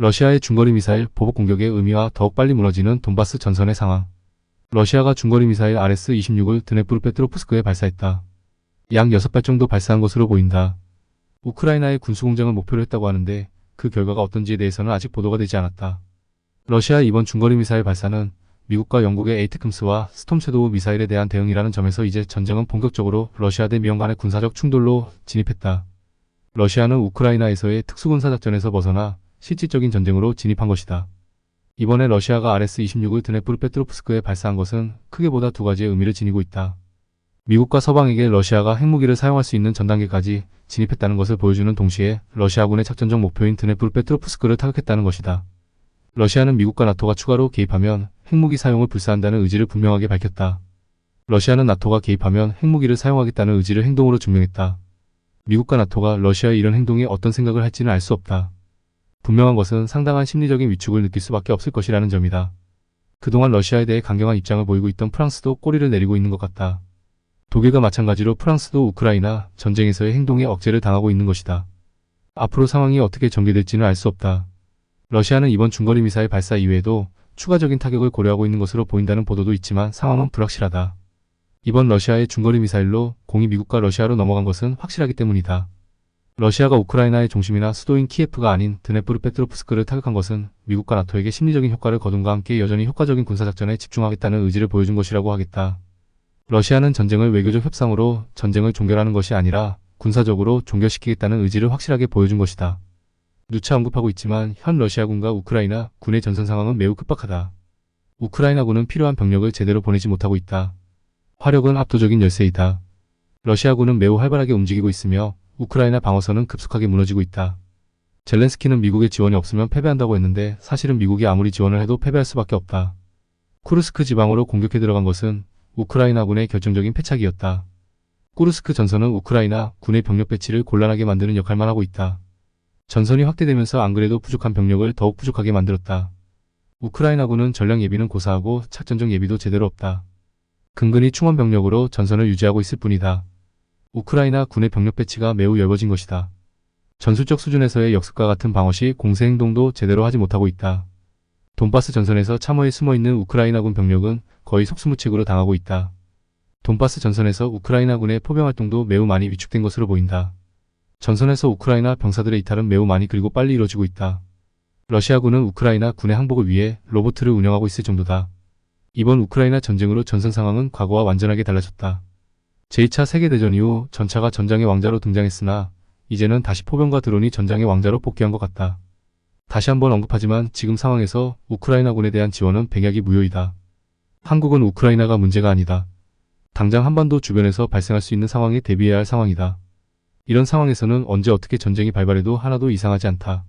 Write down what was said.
러시아의 중거리 미사일 보복 공격의 의미와 더욱 빨리 무너지는 돈바스 전선의 상황. 러시아가 중거리 미사일 RS-26을 드네프르페트로프스크에 발사했다. 약 6발 정도 발사한 것으로 보인다. 우크라이나의 군수공장을 목표로 했다고 하는데 그 결과가 어떤지에 대해서는 아직 보도가 되지 않았다. 러시아의 이번 중거리 미사일 발사는 미국과 영국의 에이테크스와 스톰 섀도우 미사일에 대한 대응이라는 점에서 이제 전쟁은 본격적으로 러시아 대 미영 간의 군사적 충돌로 진입했다. 러시아는 우크라이나에서의 특수군사작전에서 벗어나 실질적인 전쟁으로 진입한 것이다. 이번에 러시아가 RS-26을 드네프르페트로프스크에 발사한 것은 크게 보다 두 가지의 의미를 지니고 있다. 미국과 서방에게 러시아가 핵무기를 사용할 수 있는 전 단계까지 진입했다는 것을 보여주는 동시에 러시아군의 작전적 목표인 드네프르페트로프스크를 타격했다는 것이다. 러시아는 미국과 나토가 추가로 개입하면 핵무기 사용을 불사한다는 의지를 분명하게 밝혔다. 러시아는 나토가 개입하면 핵무기를 사용하겠다는 의지를 행동으로 증명했다. 미국과 나토가 러시아의 이런 행동에 어떤 생각을 할지는 알 수 없다. 분명한 것은 상당한 심리적인 위축을 느낄 수밖에 없을 것이라는 점이다. 그동안 러시아에 대해 강경한 입장을 보이고 있던 프랑스도 꼬리를 내리고 있는 것 같다. 독일과 마찬가지로 프랑스도 우크라이나 전쟁에서의 행동에 억제를 당하고 있는 것이다. 앞으로 상황이 어떻게 전개될지는 알 수 없다. 러시아는 이번 중거리 미사일 발사 이외에도 추가적인 타격을 고려하고 있는 것으로 보인다는 보도도 있지만 상황은 불확실하다. 이번 러시아의 중거리 미사일로 공이 미국과 러시아로 넘어간 것은 확실하기 때문이다. 러시아가 우크라이나의 중심이나 수도인 키예프가 아닌 드네프르페트로프스크를 타격한 것은 미국과 나토에게 심리적인 효과를 거둠과 함께 여전히 효과적인 군사작전에 집중하겠다는 의지를 보여준 것이라고 하겠다. 러시아는 전쟁을 외교적 협상으로 전쟁을 종결하는 것이 아니라 군사적으로 종결시키겠다는 의지를 확실하게 보여준 것이다. 누차 언급하고 있지만 현 러시아군과 우크라이나 군의 전선 상황은 매우 급박하다. 우크라이나군은 필요한 병력을 제대로 보내지 못하고 있다. 화력은 압도적인 열세이다. 러시아군은 매우 활발하게 움직이고 있으며 우크라이나 방어선은 급속하게 무너지고 있다. 젤렌스키는 미국의 지원이 없으면 패배한다고 했는데 사실은 미국이 아무리 지원을 해도 패배할 수밖에 없다. 쿠르스크 지방으로 공격해 들어간 것은 우크라이나군의 결정적인 패착이었다. 쿠르스크 전선은 우크라이나 군의 병력 배치를 곤란하게 만드는 역할만 하고 있다. 전선이 확대되면서 안 그래도 부족한 병력을 더욱 부족하게 만들었다. 우크라이나군은 전략 예비는 고사하고 작전적 예비도 제대로 없다. 근근히 충원 병력으로 전선을 유지하고 있을 뿐이다. 우크라이나 군의 병력 배치가 매우 엷어진 것이다. 전술적 수준에서의 역습과 같은 방어 시 공세 행동도 제대로 하지 못하고 있다. 돈바스 전선에서 참호에 숨어있는 우크라이나군 병력은 거의 속수무책으로 당하고 있다. 돈바스 전선에서 우크라이나군의 포병 활동도 매우 많이 위축된 것으로 보인다. 전선에서 우크라이나 병사들의 이탈은 매우 많이 그리고 빨리 이루어지고 있다. 러시아군은 우크라이나 군의 항복을 위해 로봇을 운영하고 있을 정도다. 이번 우크라이나 전쟁으로 전선 상황은 과거와 완전하게 달라졌다. 제2차 세계대전 이후 전차가 전장의 왕자로 등장했으나 이제는 다시 포병과 드론이 전장의 왕자로 복귀한 것 같다. 다시 한번 언급하지만 지금 상황에서 우크라이나군에 대한 지원은 백약이 무효이다. 한국은 우크라이나가 문제가 아니다. 당장 한반도 주변에서 발생할 수 있는 상황에 대비해야 할 상황이다. 이런 상황에서는 언제 어떻게 전쟁이 발발해도 하나도 이상하지 않다.